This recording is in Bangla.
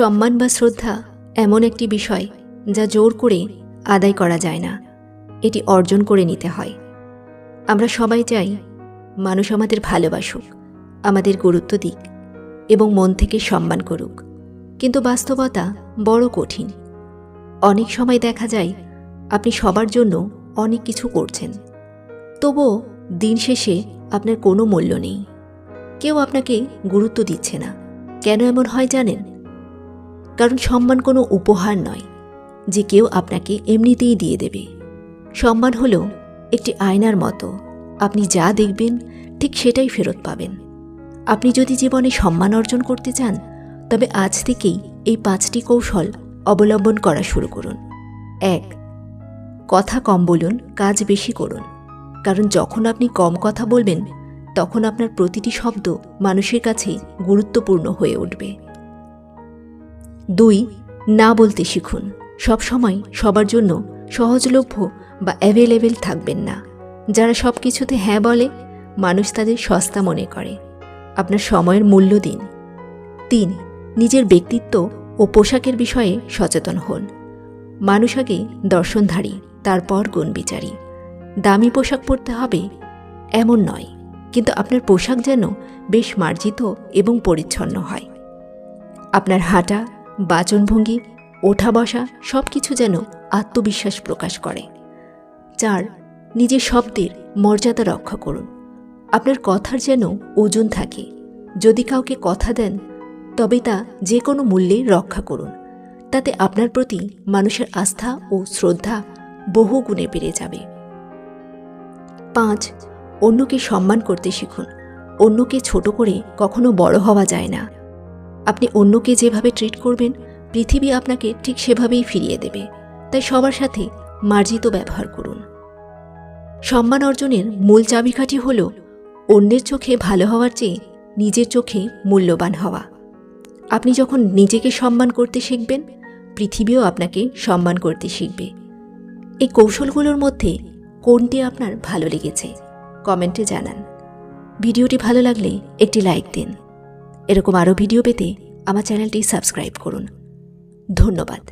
সম্মান বা শ্রদ্ধা এমন একটি বিষয় যা জোর করে আদায় করা যায় না, এটি অর্জন করে নিতে হয়। আমরা সবাই চাই মানুষ আমাদের ভালোবাসুক, আমাদের গুরুত্ব দিক এবং মন থেকে সম্মান করুক, কিন্তু বাস্তবতা বড় কঠিন। অনেক সময় দেখা যায় আপনি সবার জন্য অনেক কিছু করছেন, তবুও দিন শেষে আপনার কোনো মূল্য নেই। কেউ আপনাকে গুরুত্ব দিচ্ছে না। কেন এমন হয় জানেন? কারণ সম্মান কোনো উপহার নয় যে কেউ আপনাকে এমনিতেই দিয়ে দেবে। সম্মান হলো একটি আয়নার মতো, আপনি যা দেখবেন ঠিক সেটাই ফেরত পাবেন। আপনি যদি জীবনে সম্মান অর্জন করতে চান, তবে আজ থেকেই এই 5টি কৌশল অবলম্বন করা শুরু করুন। 1. কথা কম বলুন, কাজ বেশি করুন। কারণ যখন আপনি কম কথা বলবেন, তখন আপনার প্রতিটি শব্দ মানুষের কাছে গুরুত্বপূর্ণ হয়ে উঠবে। 2. না বলতে শিখুন। সবসময় সবার জন্য সহজলভ্য বা অ্যাভেলেবেল থাকবেন না। যারা সব কিছুতে হ্যাঁ বলে, মানুষ তাদের সস্তা মনে করে। আপনার সময়ের মূল্য দিন। 3. নিজের ব্যক্তিত্ব ও পোশাকের বিষয়ে সচেতন হন। মানুষ আগে দর্শনধারী, তারপর গুণবিচারী। দামি পোশাক পরতে হবে এমন নয়, কিন্তু আপনার পোশাক যেন বেশ মার্জিত এবং পরিচ্ছন্ন হয়। আপনার হাঁটা, বাচনভঙ্গি, ওঠা বসা সব কিছু যেন আত্মবিশ্বাস প্রকাশ করে। 4. নিজের শব্দের মর্যাদা রক্ষা করুন। আপনার কথার যেন ওজন থাকে। যদি কাউকে কথা দেন, তবে তা যে কোনো মূল্যে রক্ষা করুন। তাতে আপনার প্রতি মানুষের আস্থা ও শ্রদ্ধা বহু গুণে বেড়ে যাবে। 5. অন্যকে সম্মান করতে শিখুন। অন্যকে ছোট করে কখনো বড় হওয়া যায় না। আপনি অন্যকে যেভাবে ট্রিট করবেন, পৃথিবী আপনাকে ঠিক সেভাবেই ফিরিয়ে দেবে। তাই সবার সাথে মার্জিত ব্যবহার করুন। সম্মান অর্জনের মূল চাবিকাঠি হল অন্যের চোখে ভালো হওয়ার চেয়ে নিজের চোখে মূল্যবান হওয়া। আপনি যখন নিজেকে সম্মান করতে শিখবেন, পৃথিবীও আপনাকে সম্মান করতে শিখবে। এই কৌশলগুলোর মধ্যে কোনটি আপনার ভালো লেগেছে কমেন্টে জানান। ভিডিওটি ভালো লাগলে একটি লাইক দিন। এরকম আরও ভিডিও পেতে আমার চ্যানেলটি সাবস্ক্রাইব করুন। ধন্যবাদ।